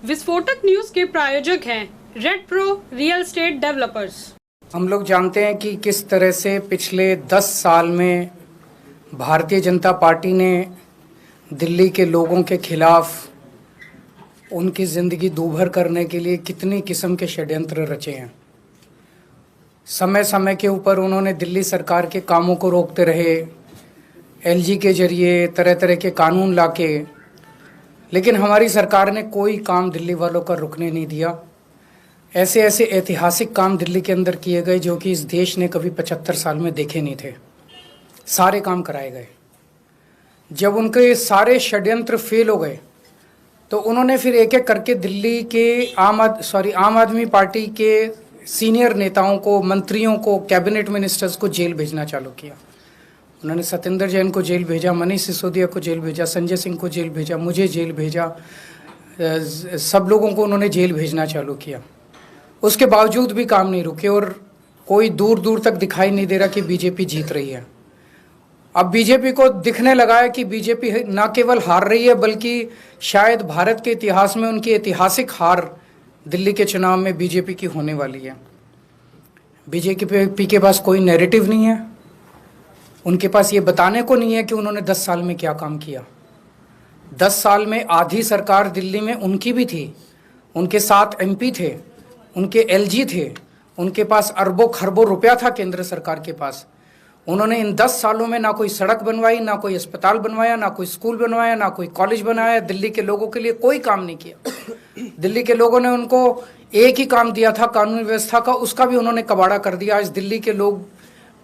विस्फोटक न्यूज के प्रायोजक हैं red pro real estate developers. हम लोग जानते हैं कि किस तरह से पिछले 10 साल में भारतीय जनता पार्टी ने दिल्ली के लोगों के खिलाफ उनकी ज़िंदगी दूभर करने के लिए कितनी किस्म के षड्यंत्र रचे हैं। समय समय के ऊपर उन्होंने दिल्ली सरकार के कामों को रोकते रहे, एलजी के जरिए तरह तरह के कानून लाके, लेकिन हमारी सरकार ने कोई काम दिल्ली वालों का रुकने नहीं दिया। ऐसे ऐसे ऐतिहासिक काम दिल्ली के अंदर किए गए जो कि इस देश ने कभी 75 साल में देखे नहीं थे। सारे काम कराए गए। जब उनके सारे षड्यंत्र फेल हो गए तो उन्होंने फिर एक एक करके दिल्ली के आम आदमी पार्टी के सीनियर नेताओं को, मंत्रियों को, कैबिनेट मिनिस्टर्स को जेल भेजना चालू किया। उन्होंने सत्येंद्र जैन को जेल भेजा, मनीष सिसोदिया को जेल भेजा, संजय सिंह को जेल भेजा, मुझे जेल भेजा, सब लोगों को उन्होंने जेल भेजना चालू किया। उसके बावजूद भी काम नहीं रुके और कोई दूर दूर तक दिखाई नहीं दे रहा कि बीजेपी जीत रही है। अब बीजेपी को दिखने लगा है कि बीजेपी न केवल हार रही है बल्कि शायद भारत के इतिहास में उनकी ऐतिहासिक हार दिल्ली के चुनाव में बीजेपी की होने वाली है। बीजेपी के पास कोई नैरेटिव नहीं है। उनके पास ये बताने को नहीं है कि उन्होंने 10 साल में क्या काम किया। 10 साल में आधी सरकार दिल्ली में उनकी भी थी, उनके 7 एमपी थे, उनके एलजी थे, उनके पास अरबों खरबों रुपया था केंद्र सरकार के पास। उन्होंने इन 10 सालों में ना कोई सड़क बनवाई, ना कोई अस्पताल बनवाया, ना कोई स्कूल बनवाया, ना कोई कॉलेज बनाया। दिल्ली के लोगों के लिए कोई काम नहीं किया। दिल्ली के लोगों ने उनको एक ही काम दिया था कानून व्यवस्था का, उसका भी उन्होंने कबाड़ा कर दिया। आज दिल्ली के लोग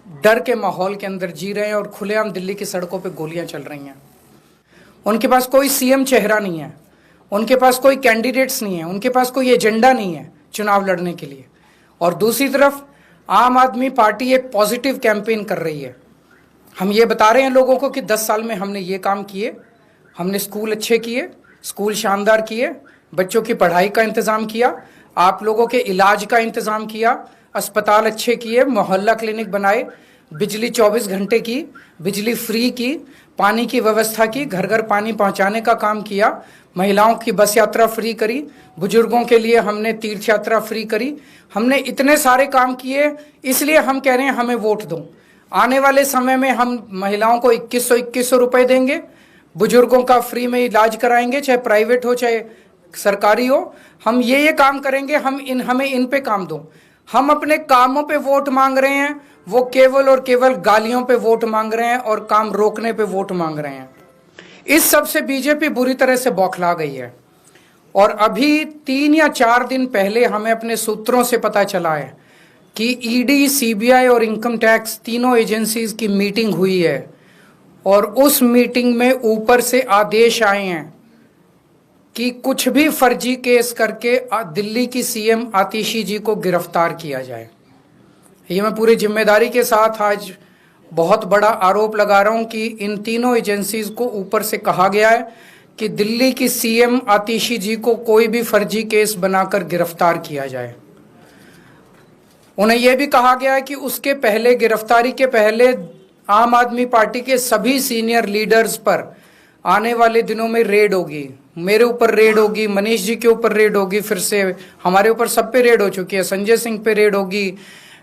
डर के माहौल के अंदर जी रहे हैं और खुलेआम दिल्ली की सड़कों पे गोलियां चल रही हैं। उनके पास कोई सीएम चेहरा नहीं है, उनके पास कोई कैंडिडेट्स नहीं है, उनके पास कोई एजेंडा नहीं है चुनाव लड़ने के लिए। और दूसरी तरफ आम आदमी पार्टी एक पॉजिटिव कैंपेन कर रही है। हम ये बता रहे हैं लोगों को कि 10 साल में हमने ये काम किए, हमने स्कूल अच्छे किए, स्कूल शानदार किए, बच्चों की पढ़ाई का इंतज़ाम किया, आप लोगों के इलाज का इंतज़ाम किया, अस्पताल अच्छे किए, मोहल्ला क्लिनिक बनाए, बिजली 24 घंटे की, बिजली फ्री की, पानी की व्यवस्था की, घर घर पानी पहुंचाने का काम किया, महिलाओं की बस यात्रा फ्री करी, बुजुर्गों के लिए हमने तीर्थ यात्रा फ्री करी। हमने इतने सारे काम किए, इसलिए हम कह रहे हैं हमें वोट दो। आने वाले समय में हम महिलाओं को 2100 रुपए देंगे, बुजुर्गों का फ्री में इलाज कराएंगे, चाहे प्राइवेट हो चाहे सरकारी हो। हम ये काम करेंगे, हमें इन पे काम दो। हम अपने कामों पे वोट मांग रहे हैं, वो केवल और केवल गालियों पे वोट मांग रहे हैं और काम रोकने पे वोट मांग रहे हैं। इस सब से बीजेपी बुरी तरह से बौखला गई है। और अभी 3 या 4 दिन पहले हमें अपने सूत्रों से पता चला है कि ईडी, सीबीआई और इनकम टैक्स तीनों एजेंसीज की मीटिंग हुई है और उस मीटिंग में ऊपर से आदेश आए हैं कि कुछ भी फर्जी केस करके दिल्ली की सीएम आतिशी जी को गिरफ्तार किया जाए। ये मैं पूरी जिम्मेदारी के साथ आज बहुत बड़ा आरोप लगा रहा हूं कि इन तीनों एजेंसीज को ऊपर से कहा गया है कि दिल्ली की सीएम आतिशी जी को कोई भी फर्जी केस बनाकर गिरफ्तार किया जाए। उन्हें यह भी कहा गया है कि उसके पहले, गिरफ्तारी के पहले, आम आदमी पार्टी के सभी सीनियर लीडर्स पर आने वाले दिनों में रेड होगी। मेरे ऊपर रेड होगी, मनीष जी के ऊपर रेड होगी, फिर से हमारे ऊपर सब पे रेड हो चुकी है। संजय सिंह पे रेड होगी,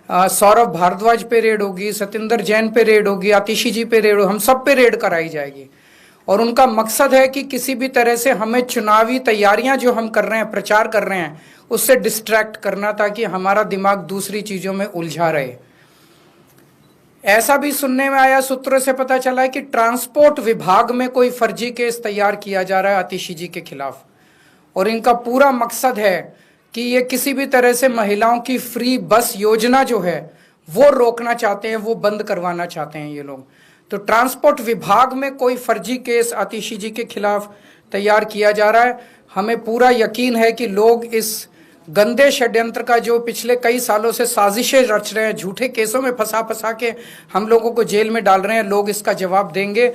सौरभ भारद्वाज पे रेड होगी, सत्येंद्र जैन पे रेड होगी, आतिशी जी पे रेड होगी, हम सब पे रेड कराई जाएगी। और उनका मकसद है कि किसी भी तरह से हमें चुनावी तैयारियां जो हम कर रहे हैं, प्रचार कर रहे हैं, उससे डिस्ट्रैक्ट करना ताकि हमारा दिमाग दूसरी चीजों में उलझा रहे। ऐसा भी सुनने में आया, सूत्रों से पता चला है कि ट्रांसपोर्ट विभाग में कोई फर्जी केस तैयार किया जा रहा है आतिशी जी के खिलाफ। और इनका पूरा मकसद है कि ये किसी भी तरह से महिलाओं की फ्री बस योजना जो है वो रोकना चाहते हैं, वो बंद करवाना चाहते हैं ये लोग। तो ट्रांसपोर्ट विभाग में कोई फर्जी केस आतिशी जी के खिलाफ तैयार किया जा रहा है। हमें पूरा यकीन है कि लोग इस गंदे षड्यंत्र का जो पिछले कई सालों से साजिशें रच रहे हैं, झूठे केसों में फंसा फंसा के हम लोगों को जेल में डाल रहे हैं, लोग इसका जवाब देंगे।